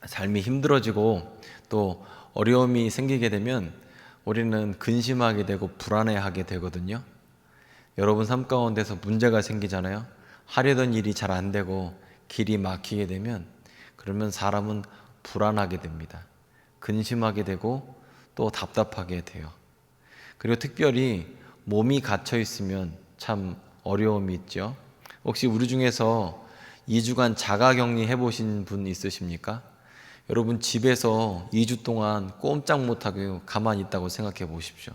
삶이 힘들어지고 또 어려움이 생기게 되면 우리는 근심하게 되고 불안해하게 되거든요. 여러분 삶 가운데서 문제가 생기잖아요. 하려던 일이 잘 안 되고 길이 막히게 되면 그러면 사람은 불안하게 됩니다. 근심하게 되고 또 답답하게 돼요. 그리고 특별히 몸이 갇혀 있으면 참 어려움이 있죠. 혹시 우리 중에서 2주간 자가격리 해보신 분 있으십니까? 여러분 집에서 2주 동안 꼼짝 못하고 가만히 있다고 생각해 보십시오.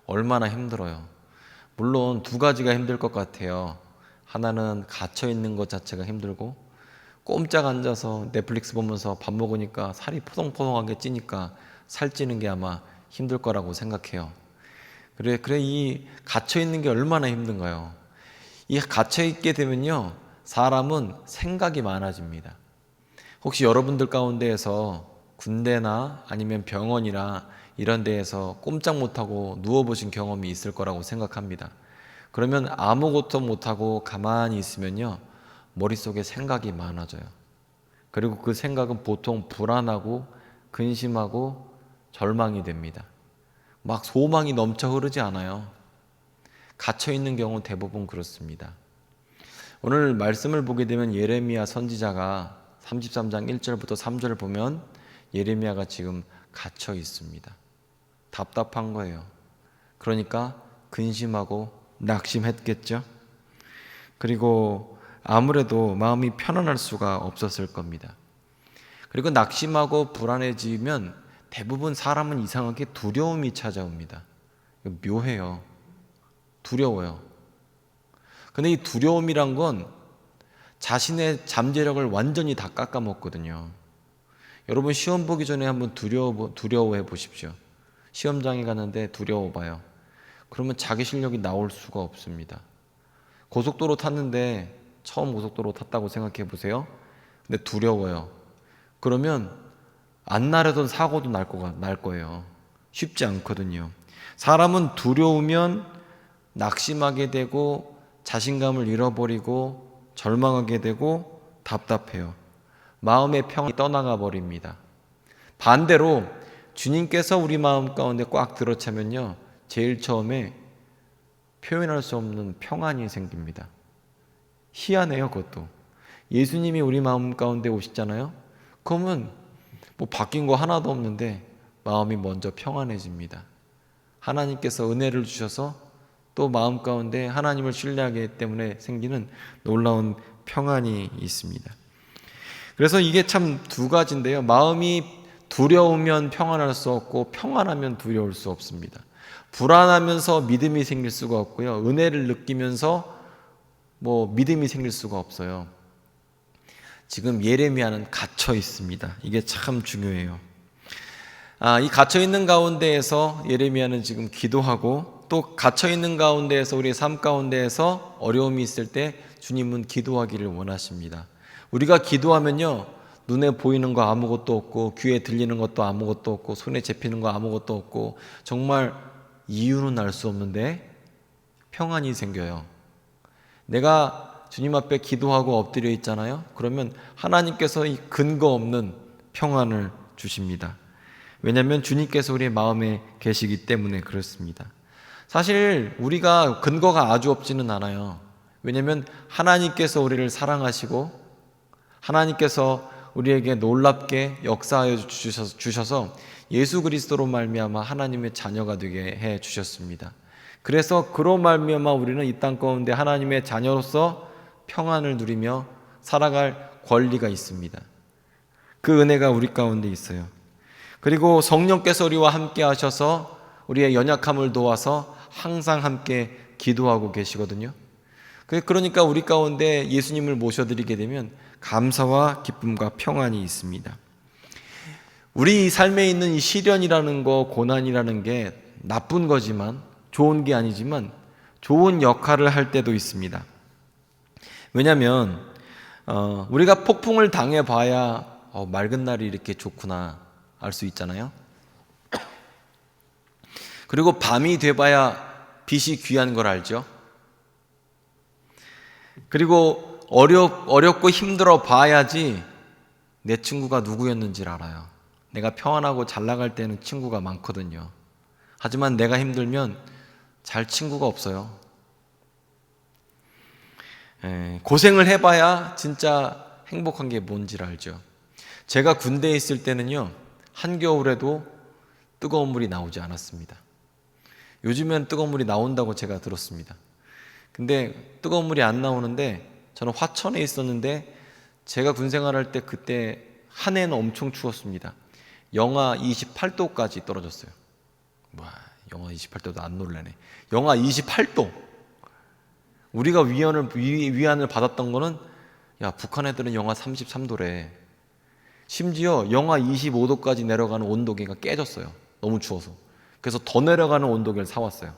얼마나 힘들어요. 물론 두 가지가 힘들 것 같아요. 하나는 갇혀 있는 것 자체가 힘들고 꼼짝 앉아서 넷플릭스 보면서 밥 먹으니까 살이 포동포동하게 찌니까 살찌는 게 아마 힘들 거라고 생각해요. 그래 이 갇혀 있는 게 얼마나 힘든가요? 이 갇혀 있게 되면요, 사람은 생각이 많아집니다. 혹시 여러분들 가운데에서 군대나 아니면 병원이나 이런 데에서 꼼짝 못하고 누워보신 경험이 있을 거라고 생각합니다. 그러면 아무것도 못하고 가만히 있으면요, 머릿속에 생각이 많아져요. 그리고 그 생각은 보통 불안하고 근심하고 절망이 됩니다. 막 소망이 넘쳐 흐르지 않아요. 갇혀있는 경우 대부분 그렇습니다. 오늘 말씀을 보게 되면 예레미야 선지자가 33장 1절부터 3절을 보면 예레미야가 지금 갇혀 있습니다. 답답한 거예요. 그러니까 근심하고 낙심했겠죠. 그리고 아무래도 마음이 편안할 수가 없었을 겁니다. 그리고 낙심하고 불안해지면 대부분 사람은 이상하게 두려움이 찾아옵니다. 묘해요. 두려워요. 근데 이 두려움이란 건 자신의 잠재력을 완전히 다 깎아먹거든요. 여러분 시험 보기 전에 한번 두려워해 보십시오. 시험장에 갔는데 두려워봐요. 그러면 자기 실력이 나올 수가 없습니다. 고속도로 탔는데 처음 고속도로 탔다고 생각해 보세요. 근데 두려워요. 그러면 안 나려던 사고도 날 거예요. 쉽지 않거든요. 사람은 두려우면 낙심하게 되고 자신감을 잃어버리고 절망하게 되고 답답해요. 마음의 평이 떠나가 버립니다. 반대로 주님께서 우리 마음 가운데 꽉 들어차면요, 제일 처음에 표현할 수 없는 평안이 생깁니다. 희한해요. 그것도 예수님이 우리 마음 가운데 오시잖아요. 그러면 뭐 바뀐 거 하나도 없는데 마음이 먼저 평안해집니다. 하나님께서 은혜를 주셔서 또 마음 가운데 하나님을 신뢰하기 때문에 생기는 놀라운 평안이 있습니다. 그래서 이게 참 두 가지인데요. 마음이 두려우면 평안할 수 없고 평안하면 두려울 수 없습니다. 불안하면서 믿음이 생길 수가 없고요. 은혜를 느끼면서 믿음이 생길 수가 없어요. 지금 예레미야는 갇혀 있습니다. 이게 참 중요해요. 이 갇혀 있는 가운데에서 예레미야는 지금 기도하고 또 갇혀 있는 가운데에서 우리의 삶 가운데에서 어려움이 있을 때 주님은 기도하기를 원하십니다. 우리가 기도하면요, 눈에 보이는 거 아무것도 없고 귀에 들리는 것도 아무것도 없고 손에 잡히는 거 아무것도 없고 정말 이유는 알 수 없는데 평안이 생겨요. 내가 주님 앞에 기도하고 엎드려 있잖아요. 그러면 하나님께서 이 근거 없는 평안을 주십니다. 왜냐하면 주님께서 우리의 마음에 계시기 때문에 그렇습니다. 사실 우리가 근거가 아주 없지는 않아요. 왜냐하면 하나님께서 우리를 사랑하시고 하나님께서 우리에게 놀랍게 역사하여 주셔서 예수 그리스도로 말미암아 하나님의 자녀가 되게 해 주셨습니다. 그래서 그로 말미암아 우리는 이 땅 가운데 하나님의 자녀로서 평안을 누리며 살아갈 권리가 있습니다. 그 은혜가 우리 가운데 있어요. 그리고 성령께서 우리와 함께 하셔서 우리의 연약함을 도와서 항상 함께 기도하고 계시거든요. 그러니까 우리 가운데 예수님을 모셔드리게 되면 감사와 기쁨과 평안이 있습니다. 우리 삶에 있는 이 시련이라는 거, 고난이라는 게 나쁜 거지만, 좋은 게 아니지만 좋은 역할을 할 때도 있습니다. 왜냐하면 우리가 폭풍을 당해봐야 맑은 날이 이렇게 좋구나 알 수 있잖아요. 그리고 밤이 돼봐야 빛이 귀한 걸 알죠. 그리고 어렵고 힘들어 봐야지 내 친구가 누구였는지를 알아요. 내가 평안하고 잘 나갈 때는 친구가 많거든요. 하지만 내가 힘들면 잘 친구가 없어요. 고생을 해봐야 진짜 행복한 게 뭔지를 알죠. 제가 군대에 있을 때는요, 한겨울에도 뜨거운 물이 나오지 않았습니다. 요즘엔 뜨거운 물이 나온다고 제가 들었습니다. 근데 뜨거운 물이 안 나오는데, 저는 화천에 있었는데 제가 군 생활할 때 그때 한 해는 엄청 추웠습니다. 영하 28도까지 떨어졌어요. 와, 영하 28도도 안 놀라네. 영하 28도. 우리가 위안을 받았던 거는, 야, 북한 애들은 영하 33도래. 심지어 영하 25도까지 내려가는 온도계가 깨졌어요. 너무 추워서. 그래서 더 내려가는 온도계를 사왔어요.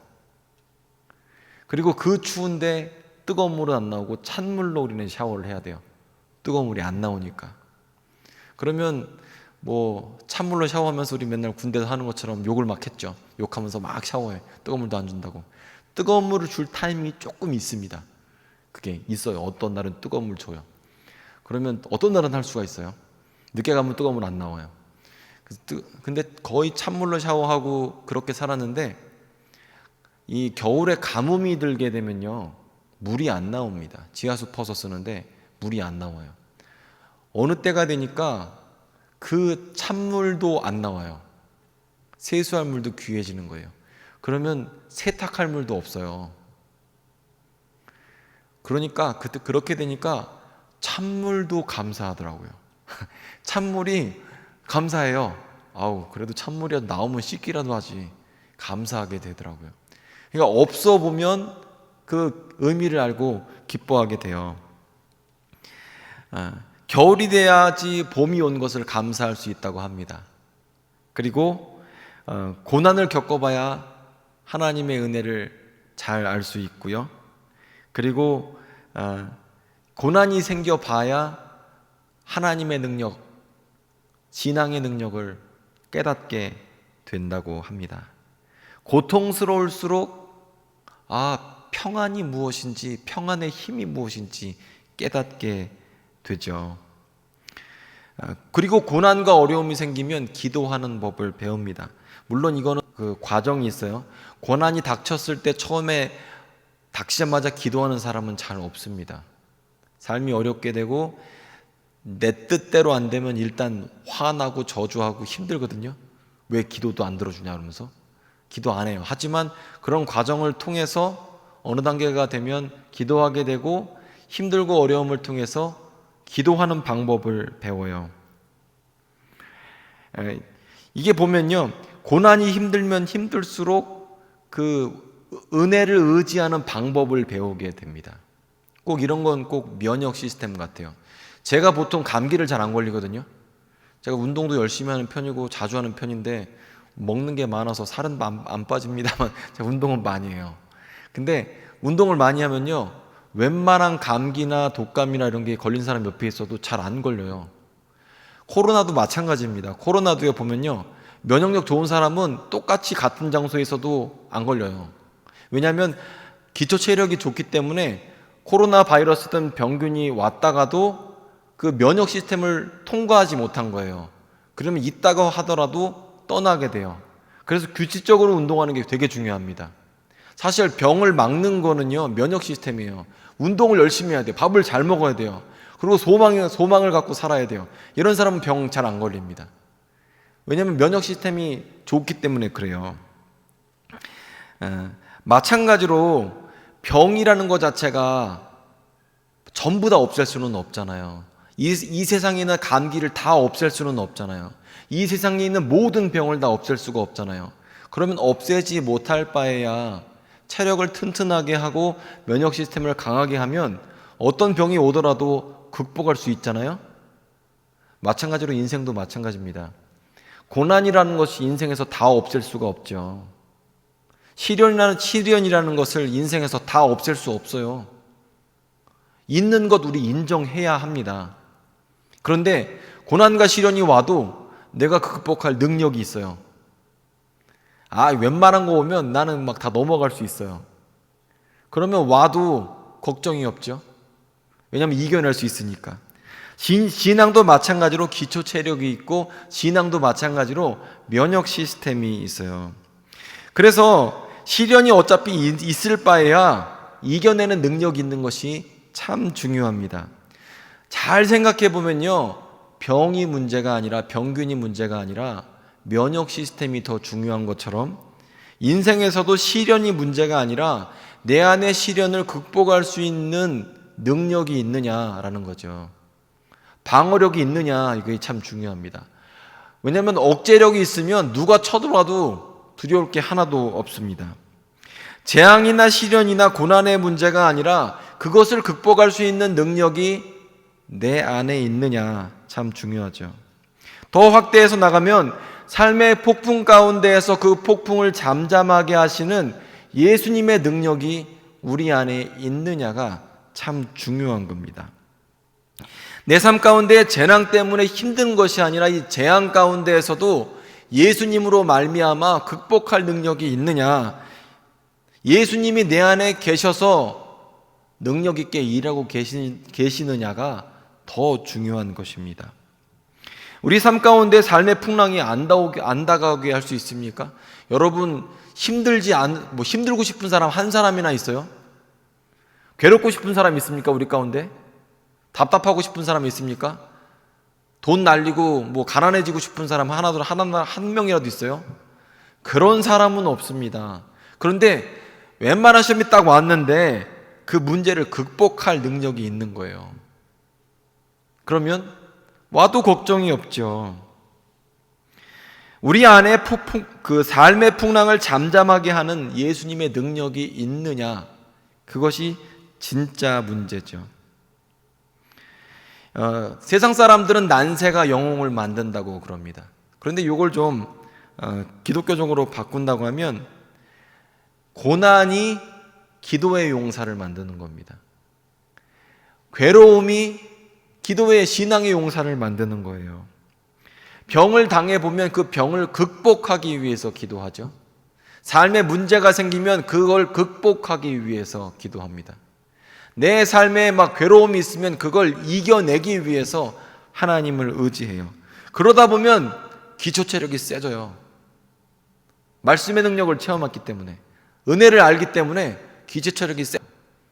그리고 그 추운데 뜨거운 물은 안 나오고 찬물로 우리는 샤워를 해야 돼요. 뜨거운 물이 안 나오니까. 그러면 뭐 찬물로 샤워하면서 우리 맨날 군대에서 하는 것처럼 욕을 막 했죠. 욕하면서 막 샤워해. 뜨거운 물도 안 준다고. 뜨거운 물을 줄 타이밍이 조금 있습니다. 그게 있어요. 어떤 날은 뜨거운 물 줘요. 그러면 어떤 날은 할 수가 있어요. 늦게 가면 뜨거운 물 안 나와요. 근데 거의 찬물로 샤워하고 그렇게 살았는데, 이 겨울에 가뭄이 들게 되면요, 물이 안 나옵니다. 지하수 퍼서 쓰는데 물이 안 나와요. 어느 때가 되니까 그 찬물도 안 나와요. 세수할 물도 귀해지는 거예요. 그러면 세탁할 물도 없어요. 그러니까 그렇게 되니까 찬물도 감사하더라고요. 찬물이 감사해요. 아우, 그래도 찬물이 나오면 씻기라도 하지. 감사하게 되더라고요. 그러니까 없어 보면 그 의미를 알고 기뻐하게 돼요. 겨울이 돼야지 봄이 온 것을 감사할 수 있다고 합니다. 그리고 고난을 겪어봐야 하나님의 은혜를 잘 알 수 있고요. 그리고 고난이 생겨봐야 하나님의 능력, 신앙의 능력을 깨닫게 된다고 합니다. 고통스러울수록 평안이 무엇인지, 평안의 힘이 무엇인지 깨닫게 되죠. 그리고 고난과 어려움이 생기면 기도하는 법을 배웁니다. 물론 이거는 그 과정이 있어요. 고난이 닥쳤을 때 처음에 닥치자마자 기도하는 사람은 잘 없습니다. 삶이 어렵게 되고 내 뜻대로 안 되면 일단 화나고 저주하고 힘들거든요. 왜 기도도 안 들어주냐 그러면서 기도 안 해요. 하지만 그런 과정을 통해서 어느 단계가 되면 기도하게 되고 힘들고 어려움을 통해서 기도하는 방법을 배워요. 이게 보면요, 고난이 힘들면 힘들수록 그 은혜를 의지하는 방법을 배우게 됩니다. 꼭 이런 건 꼭 면역 시스템 같아요. 제가 보통 감기를 잘 안 걸리거든요. 제가 운동도 열심히 하는 편이고 자주 하는 편인데 먹는 게 많아서 살은 안 빠집니다만 제가 운동은 많이 해요. 근데 운동을 많이 하면요, 웬만한 감기나 독감이나 이런 게 걸린 사람 옆에 있어도 잘 안 걸려요. 코로나도 마찬가지입니다. 코로나도요, 보면요, 면역력 좋은 사람은 똑같이 같은 장소에 있어도 안 걸려요. 왜냐하면 기초 체력이 좋기 때문에 코로나 바이러스든 병균이 왔다가도 그 면역 시스템을 통과하지 못한 거예요. 그러면 있다가 하더라도 떠나게 돼요. 그래서 규칙적으로 운동하는 게 되게 중요합니다. 사실 병을 막는 거는요, 면역 시스템이에요. 운동을 열심히 해야 돼요. 밥을 잘 먹어야 돼요. 그리고 소망을 갖고 살아야 돼요. 이런 사람은 병 잘 안 걸립니다. 왜냐하면 면역 시스템이 좋기 때문에 그래요. 마찬가지로 병이라는 것 자체가 전부 다 없앨 수는 없잖아요. 이 세상에 있는 감기를 다 없앨 수는 없잖아요. 이 세상에 있는 모든 병을 다 없앨 수가 없잖아요. 그러면 없애지 못할 바에야 체력을 튼튼하게 하고 면역 시스템을 강하게 하면 어떤 병이 오더라도 극복할 수 있잖아요. 마찬가지로 인생도 마찬가지입니다. 고난이라는 것이 인생에서 다 없앨 수가 없죠. 시련이라는 것을 인생에서 다 없앨 수 없어요. 있는 것 우리 인정해야 합니다. 그런데 고난과 시련이 와도 내가 극복할 능력이 있어요. 웬만한 거 오면 나는 막 다 넘어갈 수 있어요. 그러면 와도 걱정이 없죠. 왜냐하면 이겨낼 수 있으니까. 신앙도 마찬가지로 기초 체력이 있고 신앙도 마찬가지로 면역 시스템이 있어요. 그래서 시련이 어차피 있을 바에야 이겨내는 능력이 있는 것이 참 중요합니다. 잘 생각해 보면요, 병이 문제가 아니라 병균이 문제가 아니라 면역 시스템이 더 중요한 것처럼 인생에서도 시련이 문제가 아니라 내 안의 시련을 극복할 수 있는 능력이 있느냐라는 거죠. 방어력이 있느냐, 이게 참 중요합니다. 왜냐하면 억제력이 있으면 누가 쳐들어와도 두려울 게 하나도 없습니다. 재앙이나 시련이나 고난의 문제가 아니라 그것을 극복할 수 있는 능력이 내 안에 있느냐, 참 중요하죠. 더 확대해서 나가면 삶의 폭풍 가운데에서 그 폭풍을 잠잠하게 하시는 예수님의 능력이 우리 안에 있느냐가 참 중요한 겁니다. 내 삶 가운데 재난 때문에 힘든 것이 아니라 이 재앙 가운데에서도 예수님으로 말미암아 극복할 능력이 있느냐, 예수님이 내 안에 계셔서 능력 있게 일하고 계시느냐가 더 중요한 것입니다. 우리 삶 가운데 삶의 풍랑이 안 다가오게 할 수 있습니까? 여러분, 힘들고 싶은 사람 한 사람이나 있어요? 괴롭고 싶은 사람 있습니까? 우리 가운데? 답답하고 싶은 사람 있습니까? 돈 날리고 가난해지고 싶은 사람 한 명이라도 있어요? 그런 사람은 없습니다. 그런데 웬만한 시험이 딱 왔는데 그 문제를 극복할 능력이 있는 거예요. 그러면 와도 걱정이 없죠. 우리 안에 그 삶의 풍랑을 잠잠하게 하는 예수님의 능력이 있느냐, 그것이 진짜 문제죠. 세상 사람들은 난세가 영웅을 만든다고 그럽니다. 그런데 이걸 좀 기독교적으로 바꾼다고 하면 고난이 기도의 용사를 만드는 겁니다. 괴로움이 기도의 신앙의 용사를 만드는 거예요. 병을 당해보면 그 병을 극복하기 위해서 기도하죠. 삶에 문제가 생기면 그걸 극복하기 위해서 기도합니다. 내 삶에 괴로움이 있으면 그걸 이겨내기 위해서 하나님을 의지해요. 그러다 보면 기초 체력이 세져요. 말씀의 능력을 체험했기 때문에, 은혜를 알기 때문에 기초 체력이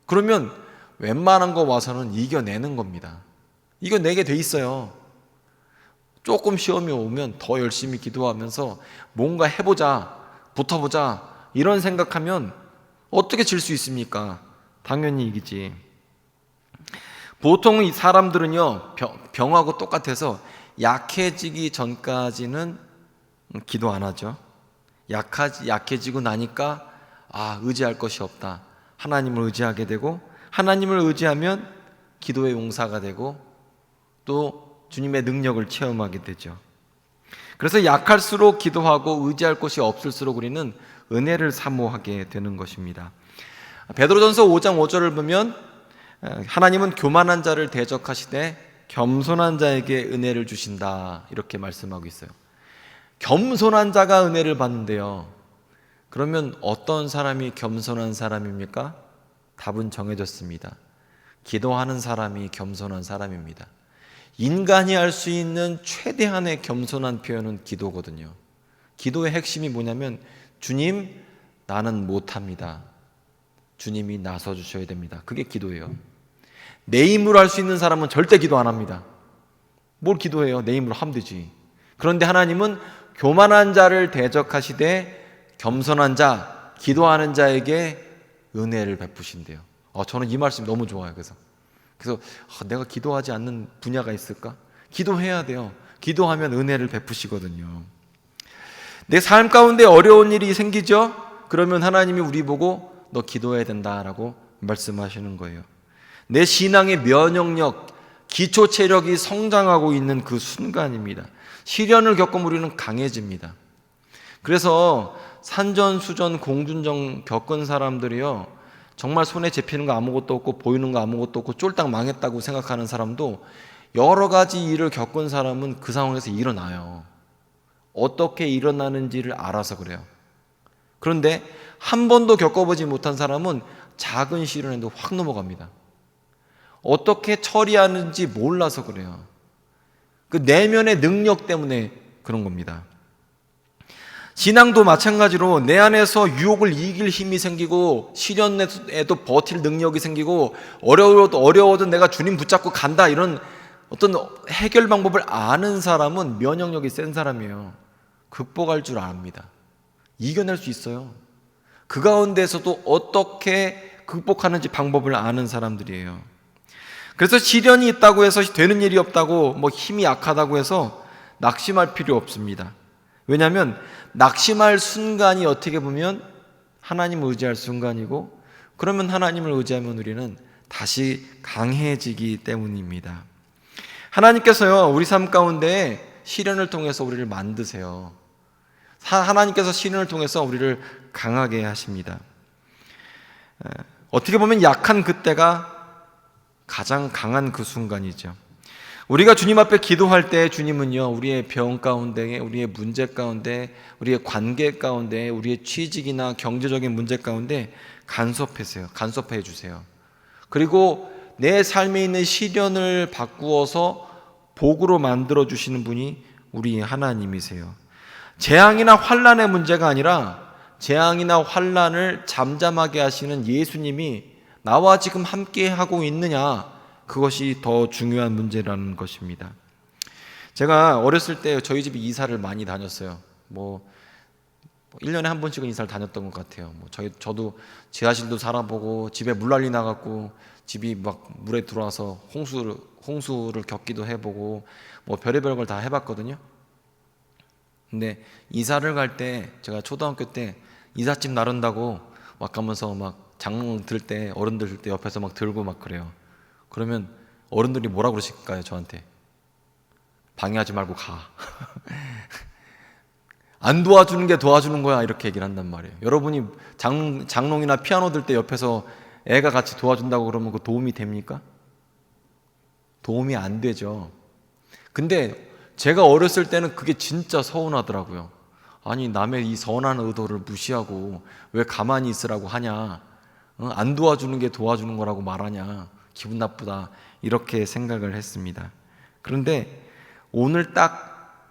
그러면 웬만한 거 와서는 이겨내는 겁니다. 이겨내게 돼 있어요. 조금 시험이 오면 더 열심히 기도하면서 뭔가 해보자, 붙어보자, 이런 생각하면 어떻게 질 수 있습니까? 당연히 이기지. 보통 이 사람들은요, 병하고 똑같아서 약해지기 전까지는 기도 안 하죠. 약해지고 나니까 의지할 것이 없다, 하나님을 의지하게 되고, 하나님을 의지하면 기도의 용사가 되고 또 주님의 능력을 체험하게 되죠. 그래서 약할수록 기도하고 의지할 곳이 없을수록 우리는 은혜를 사모하게 되는 것입니다. 베드로전서 5장 5절을 보면 하나님은 교만한 자를 대적하시되 겸손한 자에게 은혜를 주신다, 이렇게 말씀하고 있어요. 겸손한 자가 은혜를 받는데요. 그러면 어떤 사람이 겸손한 사람입니까? 답은 정해졌습니다. 기도하는 사람이 겸손한 사람입니다. 인간이 할 수 있는 최대한의 겸손한 표현은 기도거든요. 기도의 핵심이 뭐냐면, 주님, 나는 못합니다. 주님이 나서 주셔야 됩니다. 그게 기도예요. 내 힘으로 할 수 있는 사람은 절대 기도 안 합니다. 뭘 기도해요? 내 힘으로 하면 되지. 그런데 하나님은 교만한 자를 대적하시되 겸손한 자, 기도하는 자에게 은혜를 베푸신대요. 저는 이 말씀이 너무 좋아요. 그래서 내가 기도하지 않는 분야가 있을까? 기도해야 돼요. 기도하면 은혜를 베푸시거든요. 내 삶 가운데 어려운 일이 생기죠? 그러면 하나님이 우리 보고 너 기도해야 된다라고 말씀하시는 거예요. 내 신앙의 면역력, 기초 체력이 성장하고 있는 그 순간입니다. 시련을 겪으면 우리는 강해집니다. 그래서 산전수전 공준정 겪은 사람들이요, 정말 손에 잡히는 거 아무것도 없고 보이는 거 아무것도 없고 쫄딱 망했다고 생각하는 사람도 여러 가지 일을 겪은 사람은 그 상황에서 일어나요. 어떻게 일어나는지를 알아서 그래요. 그런데 한 번도 겪어보지 못한 사람은 작은 시련에도 확 넘어갑니다. 어떻게 처리하는지 몰라서 그래요. 그 내면의 능력 때문에 그런 겁니다. 신앙도 마찬가지로 내 안에서 유혹을 이길 힘이 생기고 시련에도 버틸 능력이 생기고 어려워도 내가 주님 붙잡고 간다, 이런 어떤 해결 방법을 아는 사람은 면역력이 센 사람이에요. 극복할 줄 압니다. 이겨낼 수 있어요. 그 가운데서도 어떻게 극복하는지 방법을 아는 사람들이에요. 그래서 시련이 있다고 해서 되는 일이 없다고, 힘이 약하다고 해서 낙심할 필요 없습니다. 왜냐하면 낙심할 순간이 어떻게 보면 하나님을 의지할 순간이고, 그러면 하나님을 의지하면 우리는 다시 강해지기 때문입니다. 하나님께서요, 우리 삶 가운데 시련을 통해서 우리를 만드세요. 하나님께서 시련을 통해서 우리를 강하게 하십니다. 어떻게 보면 약한 그때가 가장 강한 그 순간이죠. 우리가 주님 앞에 기도할 때 주님은요, 우리의 병 가운데, 우리의 문제 가운데, 우리의 관계 가운데, 우리의 취직이나 경제적인 문제 가운데 간섭해 주세요. 그리고 내 삶에 있는 시련을 바꾸어서 복으로 만들어 주시는 분이 우리 하나님이세요. 재앙이나 환난의 문제가 아니라 재앙이나 환난을 잠잠하게 하시는 예수님이 나와 지금 함께 하고 있느냐, 그것이 더 중요한 문제라는 것입니다. 제가 어렸을 때 저희 집이 이사를 많이 다녔어요. 1년에 한 번씩은 이사를 다녔던 것 같아요. 저도 지하실도 살아보고 집에 물난리 나갔고 집이 막 물에 들어와서 홍수를 겪기도 해보고 별의별 걸 다 해봤거든요. 근데 이사를 갈 때, 제가 초등학교 때 이삿짐 나른다고 막 가면서 장롱 들 때, 어른들 들 때 옆에서 들고 그래요. 그러면 어른들이 뭐라 그러실까요, 저한테? 방해하지 말고 가. 안 도와주는 게 도와주는 거야, 이렇게 얘기를 한단 말이에요. 여러분이 장롱이나 피아노 들 때 옆에서 애가 같이 도와준다고 그러면 그 도움이 됩니까? 도움이 안 되죠. 근데 제가 어렸을 때는 그게 진짜 서운하더라고요. 아니, 남의 이 선한 의도를 무시하고 왜 가만히 있으라고 하냐, 안 도와주는 게 도와주는 거라고 말하냐, 기분 나쁘다, 이렇게 생각을 했습니다. 그런데 오늘 딱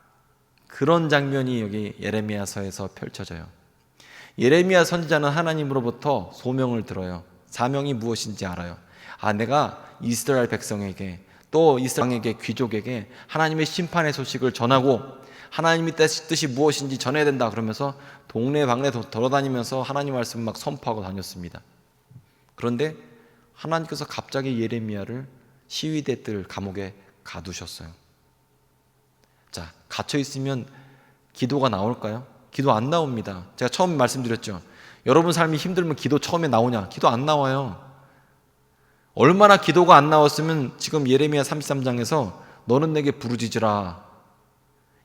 그런 장면이 여기 예레미야서에서 펼쳐져요. 예레미야 선지자는 하나님으로부터 소명을 들어요. 사명이 무엇인지 알아요. 내가 이스라엘 백성에게, 또 이스라엘에게, 귀족에게 하나님의 심판의 소식을 전하고 하나님의 뜻이 무엇인지 전해야 된다, 그러면서 동네 방네 돌아다니면서 하나님 말씀을 선포하고 다녔습니다. 그런데 하나님께서 갑자기 예레미야를 시위대들 감옥에 가두셨어요. 자, 갇혀 있으면 기도가 나올까요? 기도 안 나옵니다. 제가 처음 말씀드렸죠. 여러분 삶이 힘들면 기도 처음에 나오냐? 기도 안 나와요. 얼마나 기도가 안 나왔으면 지금 예레미야 33장에서 너는 내게 부르짖으라.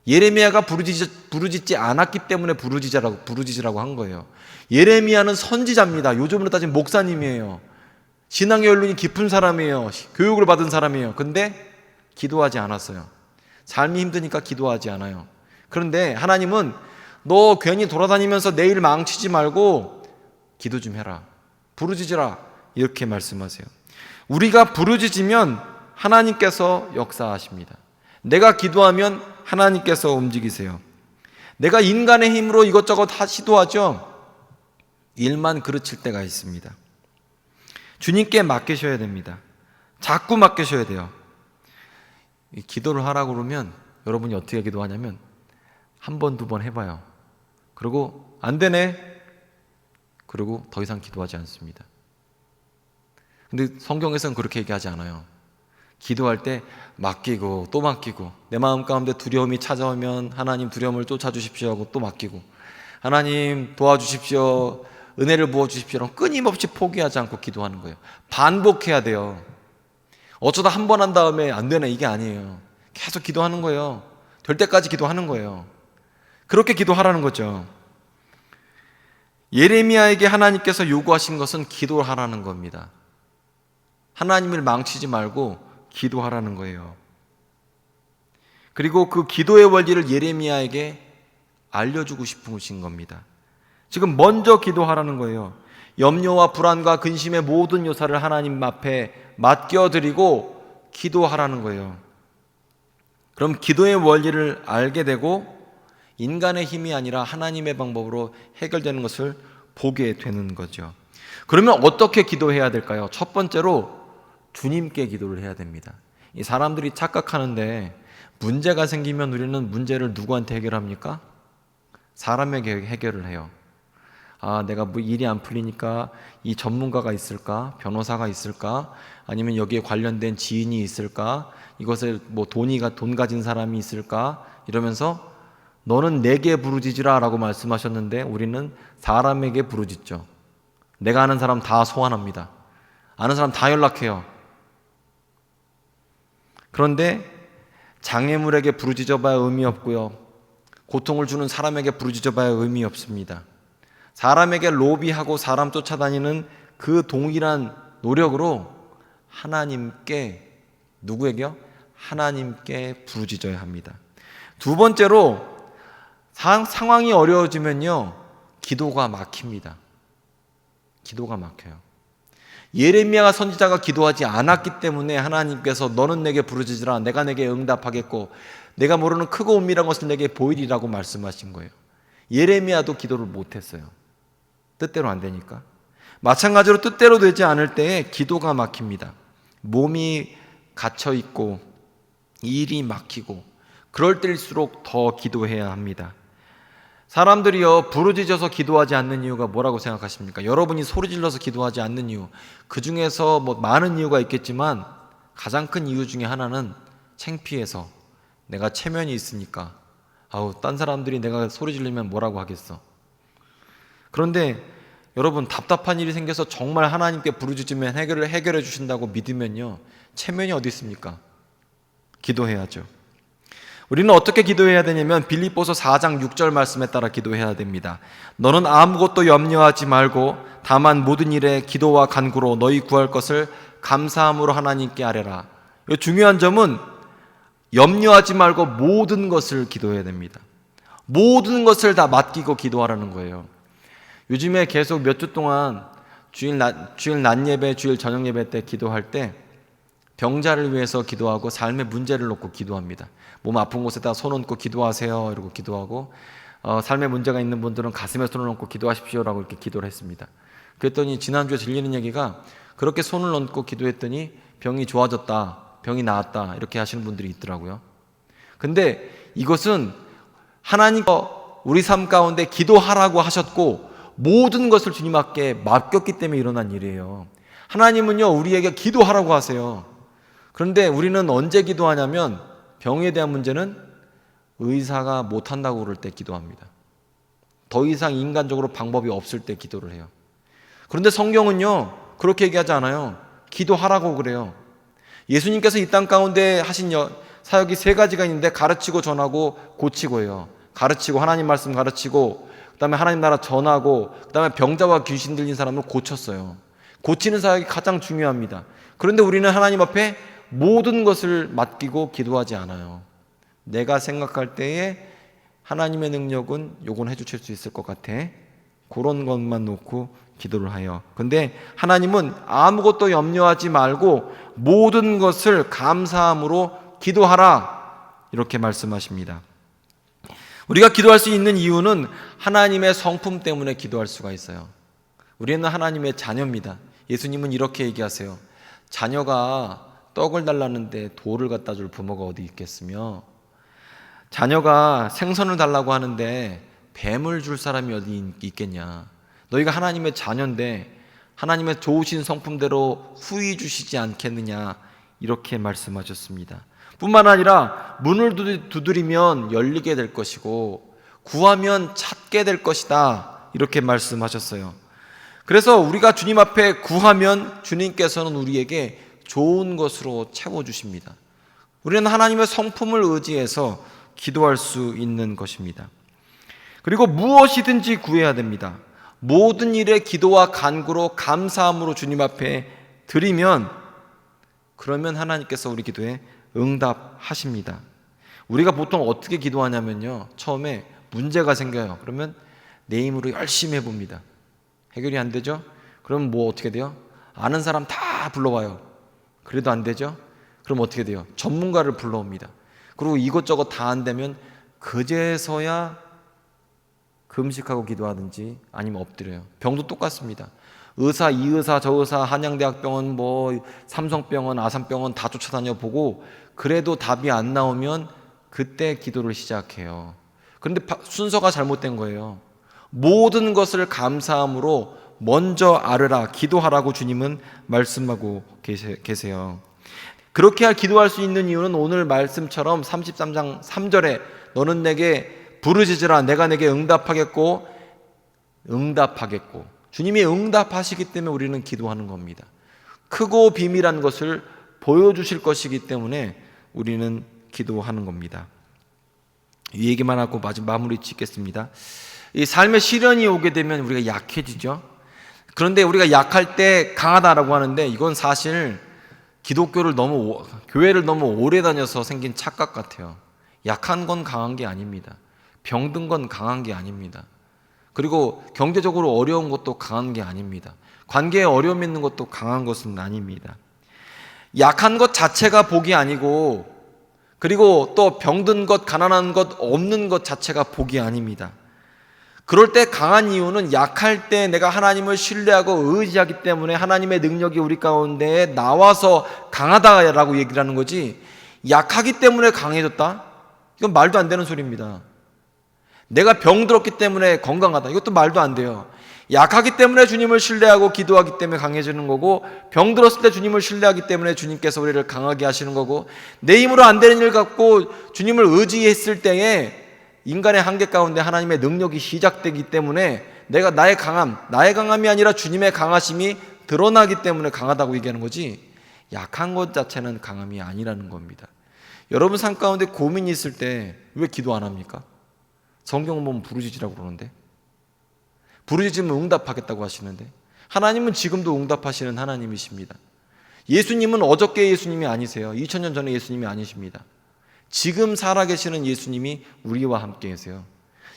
예레미야가 부르짖지 않았기 때문에 부르짖으라고 한 거예요. 예레미야는 선지자입니다. 요즘으로 따지면 목사님이에요. 신앙의 연륜이 깊은 사람이에요. 교육을 받은 사람이에요. 근데 기도하지 않았어요. 삶이 힘드니까 기도하지 않아요. 그런데 하나님은 너 괜히 돌아다니면서 내 일 망치지 말고 기도 좀 해라. 부르짖으라. 이렇게 말씀하세요. 우리가 부르짖으면 하나님께서 역사하십니다. 내가 기도하면 하나님께서 움직이세요. 내가 인간의 힘으로 이것저것 다 시도하죠. 일만 그르칠 때가 있습니다. 주님께 맡기셔야 됩니다. 자꾸 맡기셔야 돼요. 기도를 하라고 그러면 여러분이 어떻게 기도하냐면 한 번, 두 번 해봐요. 그리고 안 되네. 그리고 더 이상 기도하지 않습니다. 근데 성경에서는 그렇게 얘기하지 않아요. 기도할 때 맡기고 또 맡기고, 내 마음 가운데 두려움이 찾아오면 하나님 두려움을 쫓아주십시오 하고 또 맡기고, 하나님 도와주십시오, 은혜를 부어주십시오, 끊임없이 포기하지 않고 기도하는 거예요. 반복해야 돼요. 어쩌다 한 번 한 다음에 안 되네, 이게 아니에요. 계속 기도하는 거예요. 될 때까지 기도하는 거예요. 그렇게 기도하라는 거죠. 예레미야에게 하나님께서 요구하신 것은 기도하라는 겁니다. 하나님을 망치지 말고 기도하라는 거예요. 그리고 그 기도의 원리를 예레미야에게 알려주고 싶으신 겁니다. 지금 먼저 기도하라는 거예요. 염려와 불안과 근심의 모든 요사를 하나님 앞에 맡겨드리고 기도하라는 거예요. 그럼 기도의 원리를 알게 되고 인간의 힘이 아니라 하나님의 방법으로 해결되는 것을 보게 되는 거죠. 그러면 어떻게 기도해야 될까요? 첫 번째로 주님께 기도를 해야 됩니다. 이 사람들이 착각하는데 문제가 생기면 우리는 문제를 누구한테 해결합니까? 사람에게 해결을 해요. 내가 뭐 일이 안 풀리니까 이 전문가가 있을까? 변호사가 있을까? 아니면 여기에 관련된 지인이 있을까? 이것에 뭐 돈 가진 사람이 있을까? 이러면서 너는 내게 부르짖으라 라고 말씀하셨는데 우리는 사람에게 부르짖죠. 내가 아는 사람 다 소환합니다. 아는 사람 다 연락해요. 그런데 장애물에게 부르짖어봐야 의미 없고요. 고통을 주는 사람에게 부르짖어봐야 의미 없습니다. 사람에게 로비하고 사람 쫓아다니는 그 동일한 노력으로 하나님께, 누구에게요? 하나님께 부르짖어야 합니다. 두 번째로 상황이 어려워지면요, 기도가 막힙니다. 기도가 막혀요. 예레미야가 선지자가 기도하지 않았기 때문에 하나님께서 너는 내게 부르짖으라 내가 내게 응답하겠고 내가 모르는 크고 은밀한 것을 내게 보이리라고 말씀하신 거예요. 예레미야도 기도를 못했어요. 뜻대로 안 되니까. 마찬가지로 뜻대로 되지 않을 때에 기도가 막힙니다. 몸이 갇혀있고 일이 막히고 그럴 때일수록 더 기도해야 합니다. 사람들이요, 부르짖어서 기도하지 않는 이유가 뭐라고 생각하십니까? 여러분이 소리질러서 기도하지 않는 이유, 그 중에서 뭐 많은 이유가 있겠지만 가장 큰 이유 중에 하나는 창피해서, 내가 체면이 있으니까 딴 사람들이 내가 소리 지르면 뭐라고 하겠어. 그런데 여러분, 답답한 일이 생겨서 정말 하나님께 부르짖으면 해결해 주신다고 믿으면요, 체면이 어디 있습니까? 기도해야죠. 우리는 어떻게 기도해야 되냐면 빌립보서 4장 6절 말씀에 따라 기도해야 됩니다. 너는 아무것도 염려하지 말고 다만 모든 일에 기도와 간구로 너희 구할 것을 감사함으로 하나님께 아뢰라. 이 중요한 점은 염려하지 말고 모든 것을 기도해야 됩니다. 모든 것을 다 맡기고 기도하라는 거예요. 요즘에 계속 몇 주 동안 주일 낮 예배, 주일 저녁 예배 때 기도할 때 병자를 위해서 기도하고 삶의 문제를 놓고 기도합니다. 몸 아픈 곳에다 손 얹고 기도하세요 이러고 기도하고, 삶의 문제가 있는 분들은 가슴에 손을 얹고 기도하십시오라고 이렇게 기도를 했습니다. 그랬더니 지난주에 들리는 얘기가 그렇게 손을 얹고 기도했더니 병이 좋아졌다, 병이 나았다 이렇게 하시는 분들이 있더라고요. 근데 이것은 하나님께서 우리 삶 가운데 기도하라고 하셨고 모든 것을 주님 앞에 맡겼기 때문에 일어난 일이에요. 하나님은요, 우리에게 기도하라고 하세요. 그런데 우리는 언제 기도하냐면 병에 대한 문제는 의사가 못한다고 그럴 때 기도합니다. 더 이상 인간적으로 방법이 없을 때 기도를 해요. 그런데 성경은요, 그렇게 얘기하지 않아요. 기도하라고 그래요. 예수님께서 이 땅 가운데 하신 사역이 세 가지가 있는데 가르치고 전하고 고치고 해요. 가르치고 하나님 말씀 가르치고, 그 다음에 하나님 나라 전하고, 그 다음에 병자와 귀신 들린 사람을 고쳤어요. 고치는 사역이 가장 중요합니다. 그런데 우리는 하나님 앞에 모든 것을 맡기고 기도하지 않아요. 내가 생각할 때에 하나님의 능력은 요건 해주실 수 있을 것 같아, 그런 것만 놓고 기도를 해요. 근데 하나님은 아무것도 염려하지 말고 모든 것을 감사함으로 기도하라 이렇게 말씀하십니다. 우리가 기도할 수 있는 이유는 하나님의 성품 때문에 기도할 수가 있어요. 우리는 하나님의 자녀입니다. 예수님은 이렇게 얘기하세요. 자녀가 떡을 달라는데 돌을 갖다 줄 부모가 어디 있겠으며, 자녀가 생선을 달라고 하는데 뱀을 줄 사람이 어디 있겠냐. 너희가 하나님의 자녀인데 하나님의 좋으신 성품대로 후히 주시지 않겠느냐 이렇게 말씀하셨습니다. 뿐만 아니라 문을 두드리면 열리게 될 것이고 구하면 찾게 될 것이다 이렇게 말씀하셨어요. 그래서 우리가 주님 앞에 구하면 주님께서는 우리에게 좋은 것으로 채워주십니다. 우리는 하나님의 성품을 의지해서 기도할 수 있는 것입니다. 그리고 무엇이든지 구해야 됩니다. 모든 일에 기도와 간구로 감사함으로 주님 앞에 드리면, 그러면 하나님께서 우리 기도에 응답하십니다. 우리가 보통 어떻게 기도하냐면요, 처음에 문제가 생겨요. 그러면 내 힘으로 열심히 해봅니다. 해결이 안 되죠? 그럼 뭐 어떻게 돼요? 아는 사람 다 불러와요. 그래도 안 되죠? 그럼 어떻게 돼요? 전문가를 불러옵니다. 그리고 이것저것 다 안 되면 그제서야 금식하고 기도하든지 아니면 엎드려요. 병도 똑같습니다. 의사, 이 의사, 저 의사, 한양대학병원, 뭐 삼성병원, 아산병원 다 쫓아다녀 보고 그래도 답이 안 나오면 그때 기도를 시작해요. 그런데 순서가 잘못된 거예요. 모든 것을 감사함으로 먼저 아뢰라, 기도하라고 주님은 말씀하고 계세요. 그렇게 기도할 수 있는 이유는 오늘 말씀처럼 33장 3절에 너는 내게 부르짖으라 내가 내게 응답하겠고 주님이 응답하시기 때문에 우리는 기도하는 겁니다. 크고 비밀한 것을 보여주실 것이기 때문에 우리는 기도하는 겁니다. 이 얘기만 하고 마무리 짓겠습니다. 이 삶의 시련이 오게 되면 우리가 약해지죠. 그런데 우리가 약할 때 강하다라고 하는데 이건 사실 교회를 너무 오래 다녀서 생긴 착각 같아요. 약한 건 강한 게 아닙니다. 병든 건 강한 게 아닙니다. 그리고 경제적으로 어려운 것도 강한 게 아닙니다. 관계에 어려움 있는 것도 강한 것은 아닙니다. 약한 것 자체가 복이 아니고, 그리고 또 병든 것, 가난한 것, 없는 것 자체가 복이 아닙니다. 그럴 때 강한 이유는 약할 때 내가 하나님을 신뢰하고 의지하기 때문에 하나님의 능력이 우리 가운데 나와서 강하다라고 얘기를 하는 거지, 약하기 때문에 강해졌다? 이건 말도 안 되는 소리입니다. 내가 병들었기 때문에 건강하다, 이것도 말도 안 돼요. 약하기 때문에 주님을 신뢰하고 기도하기 때문에 강해지는 거고, 병들었을 때 주님을 신뢰하기 때문에 주님께서 우리를 강하게 하시는 거고, 내 힘으로 안 되는 일 갖고 주님을 의지했을 때에 인간의 한계 가운데 하나님의 능력이 시작되기 때문에 나의 강함이 아니라 주님의 강하심이 드러나기 때문에 강하다고 얘기하는 거지, 약한 것 자체는 강함이 아니라는 겁니다. 여러분 삶 가운데 고민이 있을 때 왜 기도 안 합니까? 성경 보면 부르짖으라고 그러는데, 부르짖으면 응답하겠다고 하시는데, 하나님은 지금도 응답하시는 하나님이십니다. 예수님은 어저께 예수님이 아니세요. 2000년 전에 예수님이 아니십니다. 지금 살아계시는 예수님이 우리와 함께 계세요.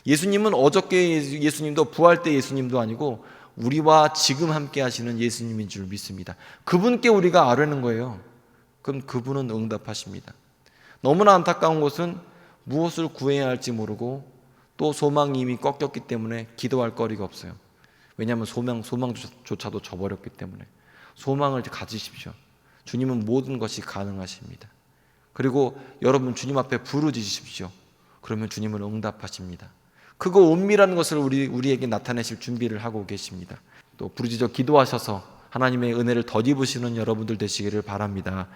예수님은 어저께 예수님도 부활 때 예수님도 아니고 우리와 지금 함께 하시는 예수님인 줄 믿습니다. 그분께 우리가 아뢰는 거예요. 그럼 그분은 응답하십니다. 너무나 안타까운 것은 무엇을 구해야 할지 모르고 또 소망이 이미 꺾였기 때문에 기도할 거리가 없어요. 왜냐하면 소망조차도 저버렸기 때문에. 소망을 가지십시오. 주님은 모든 것이 가능하십니다. 그리고 여러분 주님 앞에 부르짖으십시오. 그러면 주님은 응답하십니다. 크고 은밀한 것을 우리에게 나타내실 준비를 하고 계십니다. 또 부르짖어 기도하셔서 하나님의 은혜를 덧입으시는 여러분들 되시기를 바랍니다.